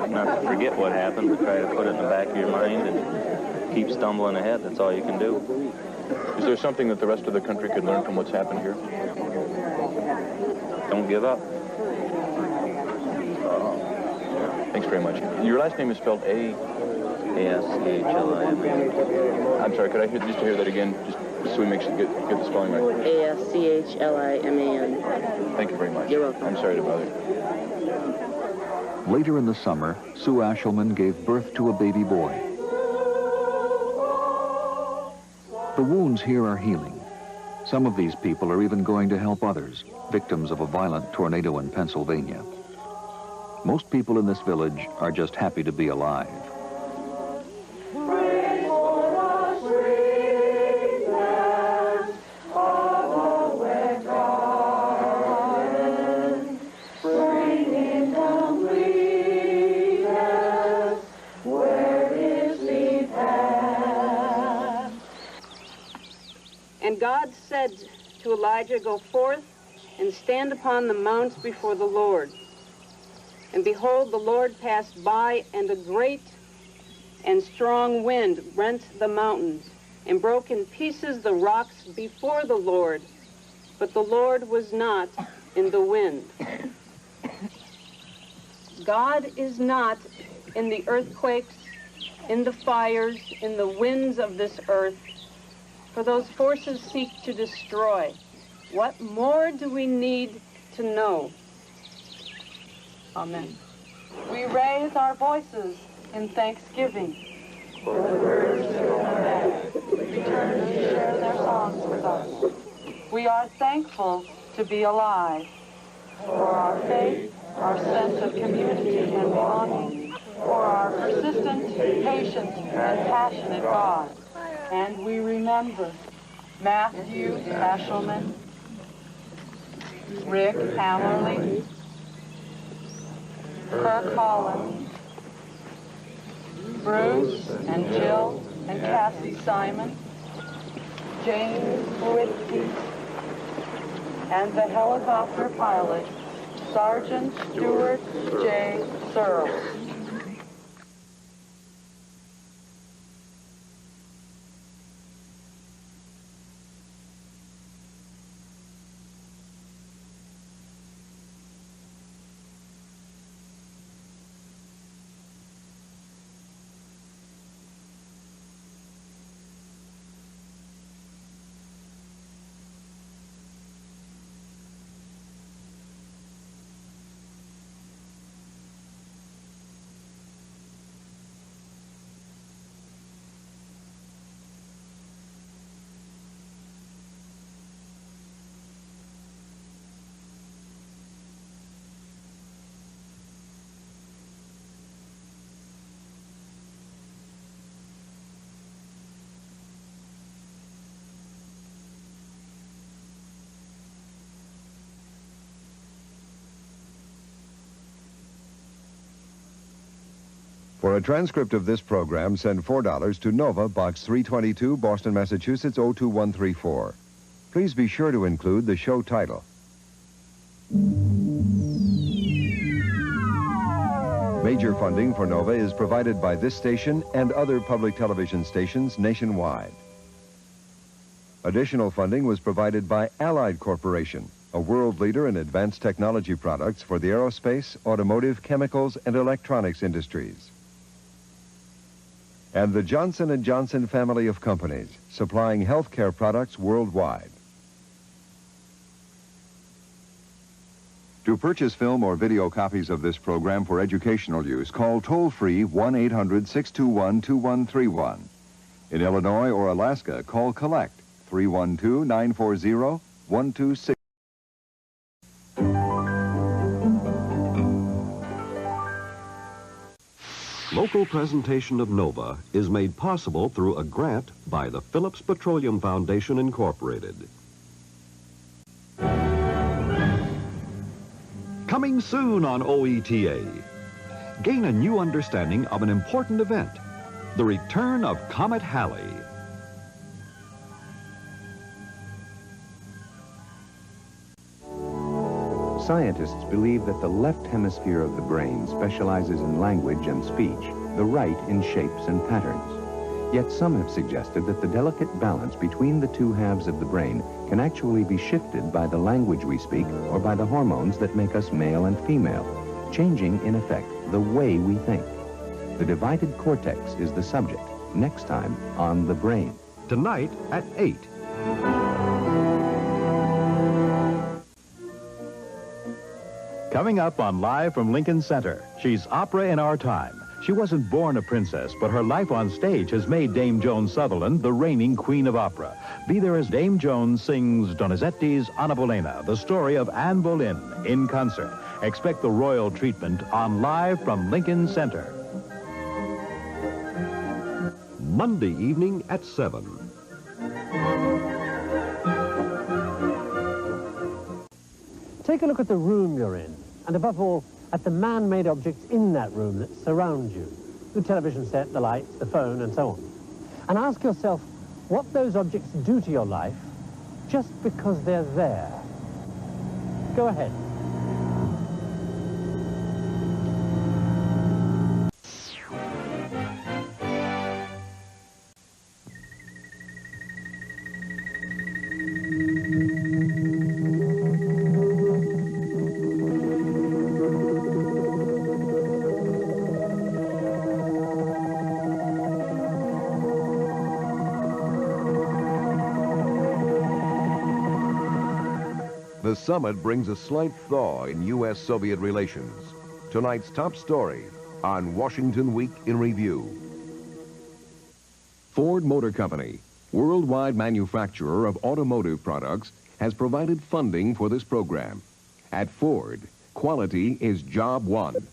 not to forget what happened, but try to put it in the back of your mind and keep stumbling ahead. That's all you can do. Is there something that the rest of the country could learn from what's happened here? Don't give up. Thanks very much. Your last name is spelled A-S-C-H-L-I-M-A-N. I'm sorry, could I just hear that again, just so we make sure get the spelling right? A-S-C-H-L-I-M-A-N. Thank you very much. You're welcome. I'm sorry to bother you. Later in the summer, Sue Ashelman gave birth to a baby boy. The wounds here are healing. Some of these people are even going to help others, victims of a violent tornado in Pennsylvania. Most people in this village are just happy to be alive. And God said to Elijah, "Go forth and stand upon the mounts before the Lord." And behold, the Lord passed by, and a great and strong wind rent the mountains, and broke in pieces the rocks before the Lord. But the Lord was not in the wind. God is not in the earthquakes, in the fires, in the winds of this earth, for those forces seek to destroy. What more do we need to know? Amen. We raise our voices in thanksgiving for the birds who come back, return to share their songs with us. We are thankful to be alive for our faith, our sense of community and belonging, for our persistent, patient, and passionate God. And we remember Matthew Ashelman, Rick Hammerly, Kirk Holland, Bruce and Jill and Cassie Simon, James Whitby, and the helicopter pilot, Sergeant Stuart J. Searles. For a transcript of this program, send $4 to Nova, Box 322, Boston, Massachusetts, 02134. Please be sure to include the show title. Major funding for Nova is provided by this station and other public television stations nationwide. Additional funding was provided by Allied Corporation, a world leader in advanced technology products for the aerospace, automotive, chemicals, and electronics industries. And the Johnson & Johnson family of companies, supplying healthcare products worldwide. To purchase film or video copies of this program for educational use, call toll-free 1-800-621-2131. In Illinois or Alaska, call Collect 312-940-126. Local presentation of Nova is made possible through a grant by the Phillips Petroleum Foundation, Incorporated. Coming soon on OETA. Gain a new understanding of an important event, the return of Comet Halley. Scientists believe that the left hemisphere of the brain specializes in language and speech, the right in shapes and patterns. Yet some have suggested that the delicate balance between the two halves of the brain can actually be shifted by the language we speak or by the hormones that make us male and female, changing, in effect, the way we think. The divided cortex is the subject, next time on The Brain. Tonight at 8. Coming up on Live from Lincoln Center, she's opera in our time. She wasn't born a princess, but her life on stage has made Dame Joan Sutherland the reigning queen of opera. Be there as Dame Joan sings Donizetti's Anna Bolena, the story of Anne Boleyn, in concert. Expect the royal treatment on Live from Lincoln Center. Monday evening at 7. Take a look at the room you're in, and above all, at the man-made objects in that room that surround you. The television set, the lights, the phone, and so on. And ask yourself what those objects do to your life just because they're there. Go ahead. The summit brings a slight thaw in U.S.-Soviet relations. Tonight's top story on Washington Week in Review. Ford Motor Company, worldwide manufacturer of automotive products, has provided funding for this program. At Ford, quality is job one.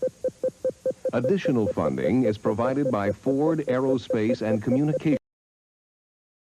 Additional funding is provided by Ford Aerospace and Communications.